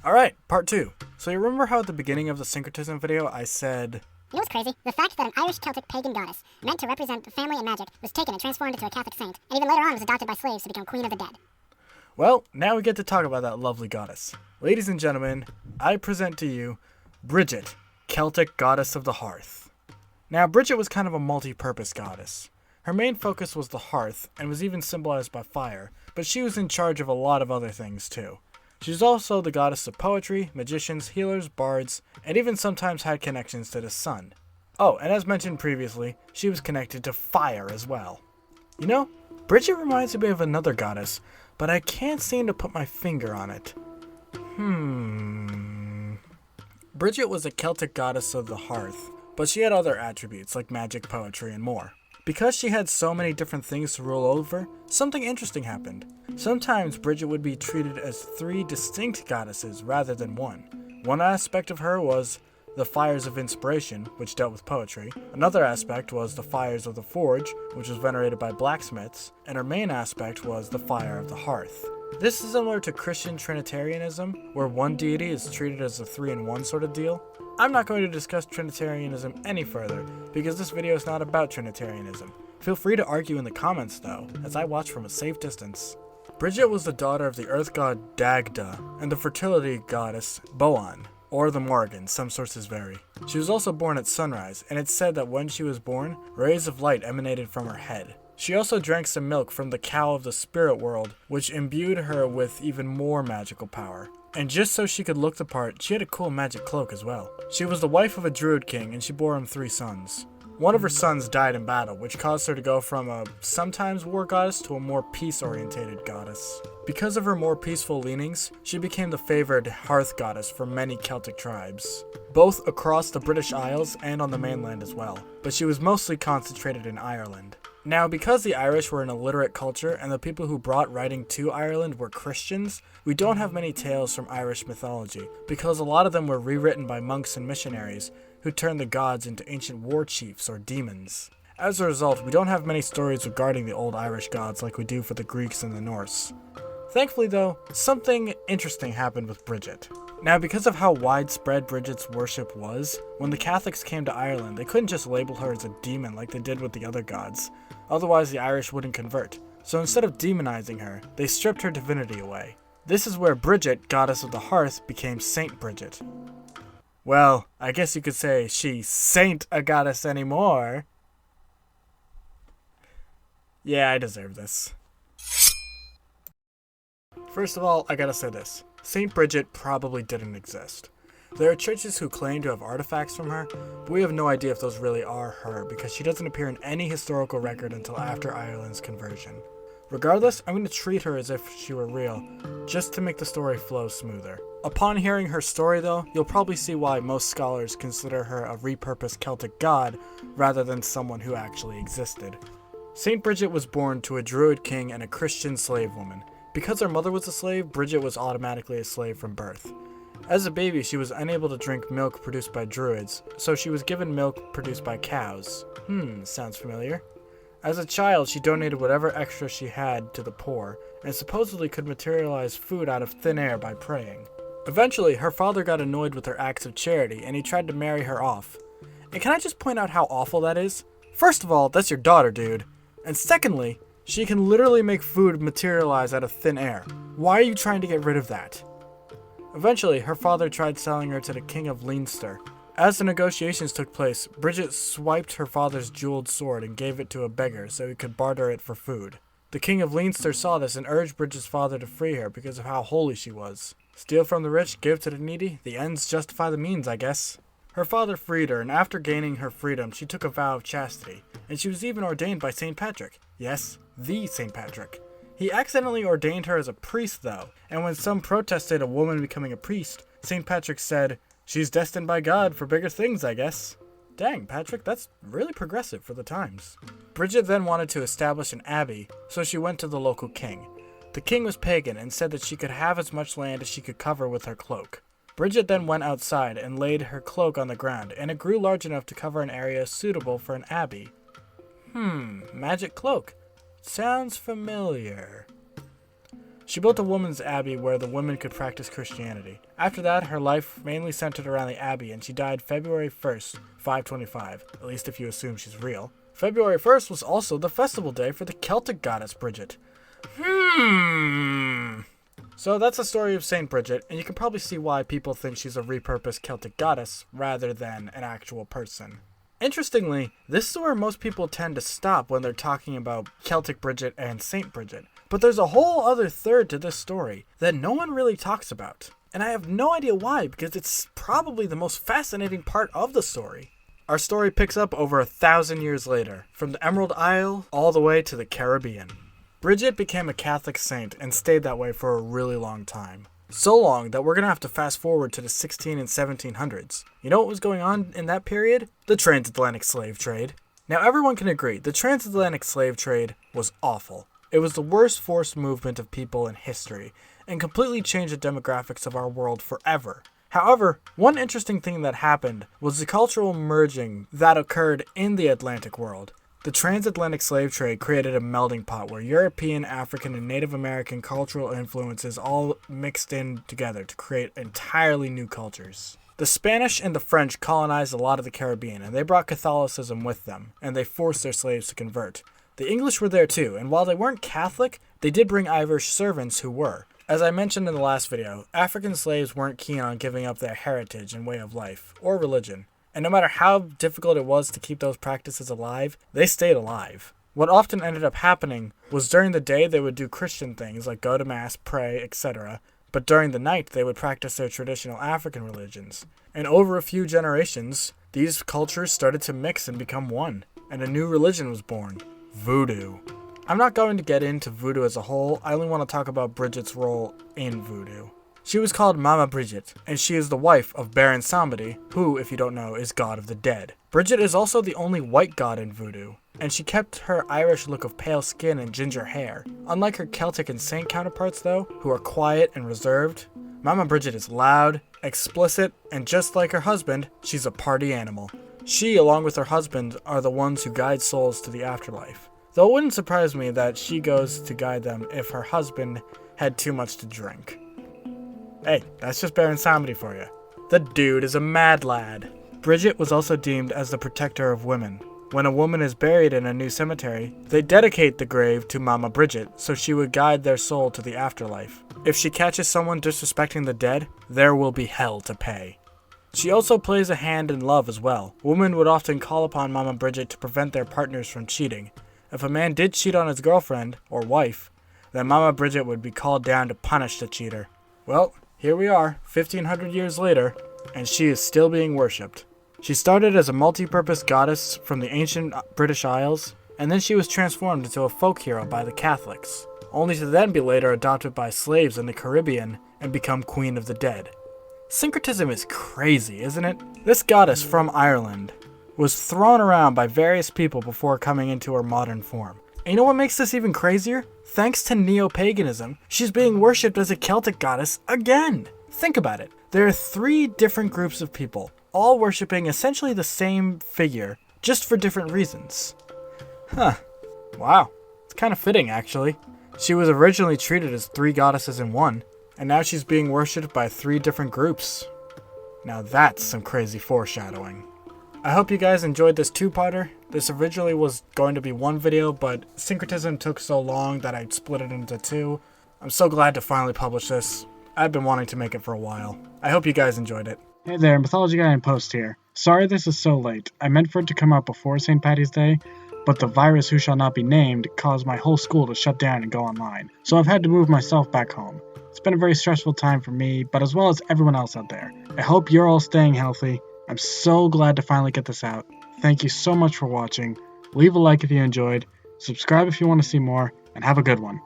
Alright, part 2. So you remember how at the beginning of the syncretism video I said... You know what's crazy? The fact that an Irish Celtic pagan goddess, meant to represent the family and magic, was taken and transformed into a Catholic saint, and even later on was adopted by slaves to become Queen of the Dead. Well, now we get to talk about that lovely goddess. Ladies and gentlemen, I present to you Brigitte, Celtic goddess of the Hearth. Now, Brigitte was kind of a multi-purpose goddess. Her main focus was the hearth, and was even symbolized by fire, but she was in charge of a lot of other things too. She was also the goddess of poetry, magicians, healers, bards, and even sometimes had connections to the sun. Oh, and as mentioned previously, she was connected to fire as well. You know, Brigitte reminds me of another goddess, but I can't seem to put my finger on it. Brigitte was a Celtic goddess of the hearth, but she had other attributes like magic, poetry, and more. Because she had so many different things to rule over, something interesting happened. Sometimes Brigitte would be treated as 3 distinct goddesses rather than one. One aspect of her was the fires of inspiration, which dealt with poetry. Another aspect was the fires of the forge, which was venerated by blacksmiths. And her main aspect was the fire of the hearth. This is similar to Christian Trinitarianism, where one deity is treated as a 3-in-1 sort of deal. I'm not going to discuss Trinitarianism any further, because this video is not about Trinitarianism. Feel free to argue in the comments though, as I watch from a safe distance. Brigitte was the daughter of the earth god Dagda, and the fertility goddess Boan, or the Morrigan, some sources vary. She was also born at sunrise, and it's said that when she was born, rays of light emanated from her head. She also drank some milk from the cow of the spirit world, which imbued her with even more magical power. And just so she could look the part, she had a cool magic cloak as well. She was the wife of a druid king, and she bore him 3 sons. One of her sons died in battle, which caused her to go from a sometimes war goddess to a more peace-orientated goddess. Because of her more peaceful leanings, she became the favored hearth goddess for many Celtic tribes, both across the British Isles and on the mainland as well, but she was mostly concentrated in Ireland. Now, because the Irish were an illiterate culture and the people who brought writing to Ireland were Christians, we don't have many tales from Irish mythology, because a lot of them were rewritten by monks and missionaries who turned the gods into ancient war chiefs or demons. As a result, we don't have many stories regarding the old Irish gods like we do for the Greeks and the Norse. Thankfully though, something interesting happened with Brigitte. Now, because of how widespread Brigitte's worship was, when the Catholics came to Ireland, they couldn't just label her as a demon like they did with the other gods. Otherwise, the Irish wouldn't convert. So instead of demonizing her, they stripped her divinity away. This is where Brigitte, goddess of the hearth, became Saint Brigitte. Well, I guess you could say she saint a goddess anymore. Yeah, I deserve this. First of all, I gotta say this. Saint Brigitte probably didn't exist. There are churches who claim to have artifacts from her, but we have no idea if those really are her because she doesn't appear in any historical record until after Ireland's conversion. Regardless, I'm going to treat her as if she were real, just to make the story flow smoother. Upon hearing her story though, you'll probably see why most scholars consider her a repurposed Celtic god rather than someone who actually existed. Saint Brigitte was born to a druid king and a Christian slave woman. Because her mother was a slave, Brigitte was automatically a slave from birth. As a baby, she was unable to drink milk produced by druids, so she was given milk produced by cows. Sounds familiar. As a child, she donated whatever extra she had to the poor, and supposedly could materialize food out of thin air by praying. Eventually, her father got annoyed with her acts of charity, and he tried to marry her off. And can I just point out how awful that is? First of all, that's your daughter, dude. And secondly, she can literally make food materialize out of thin air. Why are you trying to get rid of that? Eventually, her father tried selling her to the King of Leinster. As the negotiations took place, Brigitte swiped her father's jeweled sword and gave it to a beggar so he could barter it for food. The King of Leinster saw this and urged Brigitte's father to free her because of how holy she was. Steal from the rich, give to the needy, the ends justify the means, I guess. Her father freed her, and after gaining her freedom, she took a vow of chastity, and she was even ordained by St. Patrick. Yes, the St. Patrick. He accidentally ordained her as a priest though, and when some protested a woman becoming a priest, St. Patrick said, "She's destined by God for bigger things, I guess." Dang, Patrick, that's really progressive for the times. Brigitte then wanted to establish an abbey, so she went to the local king. The king was pagan and said that she could have as much land as she could cover with her cloak. Brigitte then went outside and laid her cloak on the ground, and it grew large enough to cover an area suitable for an abbey. Magic cloak. Sounds familiar. She built a women's abbey where the women could practice Christianity. After that, her life mainly centered around the abbey, and she died February 1st, 525, at least if you assume she's real. February 1st was also the festival day for the Celtic goddess Brigitte. So that's the story of Saint Bridget, and you can probably see why people think she's a repurposed Celtic goddess rather than an actual person. Interestingly, this is where most people tend to stop when they're talking about Celtic Bridget and Saint Bridget. But there's a whole other third to this story that no one really talks about. And I have no idea why, because it's probably the most fascinating part of the story. Our story picks up over 1,000 years later, from the Emerald Isle all the way to the Caribbean. Bridget became a Catholic saint and stayed that way for a really long time. So long that we're going to have to fast forward to the 16 and 1700s. You know what was going on in that period? The Transatlantic slave trade. Now everyone can agree, the Transatlantic slave trade was awful. It was the worst forced movement of people in history, and completely changed the demographics of our world forever. However, one interesting thing that happened was the cultural merging that occurred in the Atlantic world. The transatlantic slave trade created a melting pot where European, African, and Native American cultural influences all mixed in together to create entirely new cultures. The Spanish and the French colonized a lot of the Caribbean, and they brought Catholicism with them, and they forced their slaves to convert. The English were there too, and while they weren't Catholic, they did bring Irish servants who were. As I mentioned in the last video, African slaves weren't keen on giving up their heritage and way of life, or religion. And no matter how difficult it was to keep those practices alive, they stayed alive. What often ended up happening was during the day they would do Christian things like go to mass, pray, etc. But during the night they would practice their traditional African religions. And over a few generations, these cultures started to mix and become one, and a new religion was born. Voodoo. I'm not going to get into Voodoo as a whole, I only want to talk about Brigitte's role in Voodoo. She was called Mama Brigitte, and she is the wife of Baron Samedi, who, if you don't know, is god of the dead. Brigitte is also the only white god in Voodoo, and she kept her Irish look of pale skin and ginger hair. Unlike her Celtic and Saint counterparts though, who are quiet and reserved, Mama Brigitte is loud, explicit, and just like her husband, she's a party animal. She, along with her husband, are the ones who guide souls to the afterlife. Though it wouldn't surprise me that she goes to guide them if her husband had too much to drink. Hey, that's just Baron Samedi for you. The dude is a mad lad. Brigitte was also deemed as the protector of women. When a woman is buried in a new cemetery, they dedicate the grave to Mama Brigitte so she would guide their soul to the afterlife. If she catches someone disrespecting the dead, there will be hell to pay. She also plays a hand in love as well. Women would often call upon Mama Brigitte to prevent their partners from cheating. If a man did cheat on his girlfriend, or wife, then Mama Brigitte would be called down to punish the cheater. Well, here we are, 1500 years later, and she is still being worshipped. She started as a multi-purpose goddess from the ancient British Isles, and then she was transformed into a folk hero by the Catholics, only to then be later adopted by slaves in the Caribbean and become Queen of the Dead. Syncretism is crazy, isn't it? This goddess from Ireland was thrown around by various people before coming into her modern form. And you know what makes this even crazier? Thanks to neo-paganism, she's being worshipped as a Celtic goddess again. Think about it. There are 3 different groups of people, all worshipping essentially the same figure, just for different reasons. Huh. Wow. It's kind of fitting, actually. She was originally treated as 3 goddesses in one, and now she's being worshipped by 3 different groups. Now that's some crazy foreshadowing. I hope you guys enjoyed this 2-parter. This originally was going to be 1 video, but syncretism took so long that I split it into 2. I'm so glad to finally publish this. I've been wanting to make it for a while. I hope you guys enjoyed it. Hey there, Mythology Guy in Post here. Sorry this is so late. I meant for it to come out before St. Patty's Day, but the virus who shall not be named caused my whole school to shut down and go online. So I've had to move myself back home. It's been a very stressful time for me, but as well as everyone else out there. I hope you're all staying healthy. I'm so glad to finally get this out. Thank you so much for watching. Leave a like if you enjoyed, subscribe if you want to see more, and have a good one.